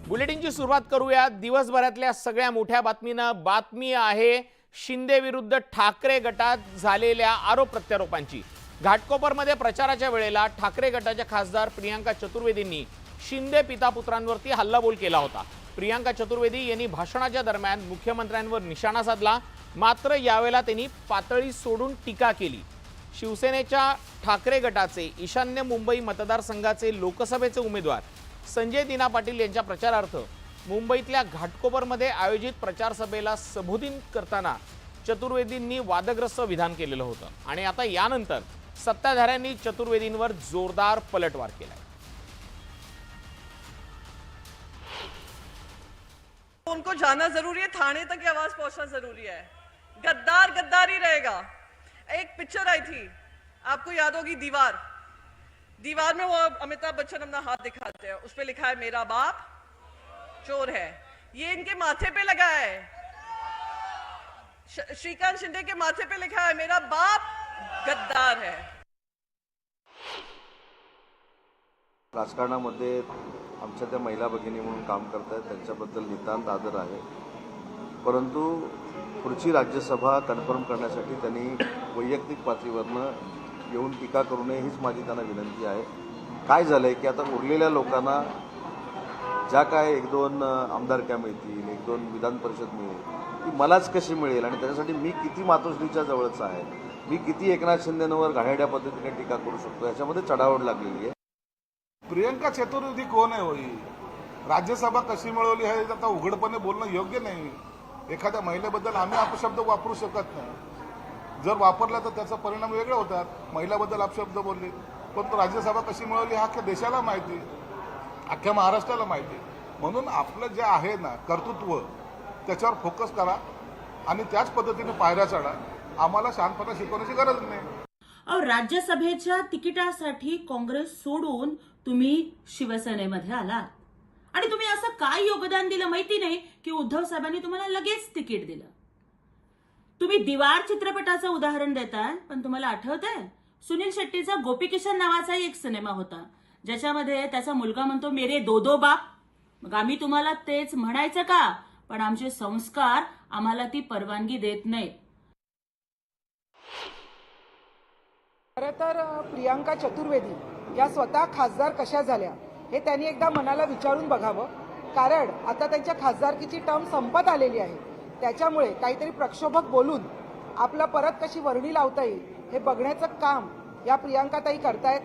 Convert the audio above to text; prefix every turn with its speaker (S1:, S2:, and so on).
S1: बुलेटिनची सुरुवात करूया दिवसभरातल्या सगळ्या मोठ्या बातमीनं। बातमी आहे शिंदे विरुद्ध ठाकरे गटात झालेल्या आरोप प्रत्यारोपांची। घाटकोपरमध्ये प्रचाराच्या वेळेला ठाकरे गटाच्या खासदार प्रियांका चतुर्वेदींनी शिंदे पितापुत्रांवरती हल्लाबोल केला होता। प्रियांका चतुर्वेदी यांनी भाषणाच्या दरम्यान मुख्यमंत्र्यांवर निशाणा साधला, मात्र यावेळेला त्यांनी पातळी सोडून टीका केली। शिवसेनेच्या ठाकरे गटाचे ईशान्य मुंबई मतदारसंघाचे लोकसभेचे उमेदवार संजय दिना पाटील यांच्या प्रचारार्थ मुंबईतल्या घाटकोपरमध्ये आयोजित प्रचार सभेला संबोधित करताना चतुर्वेदींनी वादग्रस्त विधान केलेलं होतं आणि आता यानंतर सत्ताधाऱ्यांनी चतुर्वेदींवर जोरदार पलटवार केलाय।
S2: उनको जाना जरूरी है, थाने तक ये आवाज पहुंचना जरूरी है। गद्दार गद्दार ही रहेगा। एक पिक्चर आई थी, आपको याद होगी, दीवार में वो अमिताभ बच्चन अपना हाथ दिखाते हैं, उस पे लिखा है मेरा बाप चोर है। ये इनके माथे पे लगा है, श्रीकांत शिंदे के माथे पे लिखा है मेरा बाप गद्दार है।
S3: राजकारणामध्ये आमच्या त्या महिला भगिनी म्हणून काम करतात, त्यांच्याबद्दल नितांत आदर आहे। परंतु पुढची राज्यसभा कन्फर्म करण्यासाठी त्यांनी वैयक्तिक पातळीवरनं येऊन टीका करू नये हीच माझी त्यांना विनंती आहे। काय झालंय की आता उरलेल्या लोकांना ज्या काय एक दोन आमदारक्या मिळतील, एक दोन विधान परिषद मिळेल, ती मलाच कशी मिळेल आणि त्याच्यासाठी मी किती मातोश्रीच्या जवळचा आहे, मी किती एकनाथ शिंदेंवर घाणेरड्या पद्धतीने टीका करू शकतो, याच्यामध्ये चढावड लागलेली आहे।
S4: प्रियंका चतुर्वेदी कोण आहे होई? राज्यसभा कशी मिळवली हे आता उघडपणे बोलणं योग्य नाही। एखाद्या महिलेबद्दल आम्ही अपशब्द वापरू शकत नाही, जर वापरला तर त्याचा परिणाम वेगळे होतात। महिलाबद्दल अपशब्द बोलले, पण राज्यसभा कशी मिळवली हा अख्ख्या देशाला माहिती, अख्ख्या महाराष्ट्राला माहिती। म्हणून आपलं जे आहे ना कर्तृत्व, त्याच्यावर फोकस करा आणि त्याच पद्धतीने पायऱ्या चढा। आम्हाला शांतपणे शिकवण्याची गरज नाही।
S5: राज्यसभेच्या तिकिटासाठी काँग्रेस सोडून तुम्ही शिवसेनेमध्ये आलात आणि तुम्ही असं काय योगदान दिलं माहिती नाही की उद्धव साहेबांनी तुम्हाला लगेच तिकीट दिलं। तुम्ही दीवार चित्रपटाचं उदाहरण देताय, पण तुम्हाला आठवतंय सुनील शेट्टीचा गोपीकिशन नावाचा एक सिनेमा होता, ज्याच्यामध्ये त्याचा मुलगा म्हणतो मेरे दो बाप। मग आम्ही तुम्हाला तेच म्हणायचं का? पण आमचे संस्कार आम्हाला ती परवानगी देत नाहीत।
S6: खरं तर प्रियांका चतुर्वेदी या स्वतः खासदार कशा झाल्या हे त्यांनी एकदा मनाला विचारून बघावं, कारण आता त्यांच्या खासदारकीची टर्म संपत आलेली आहे। त्याच्यामुळे काहीतरी प्रक्षोभक बोलून आपला परत कशी वर्णी लावता येईल हे बघण्याचं काम या प्रियांकाताई करतायत।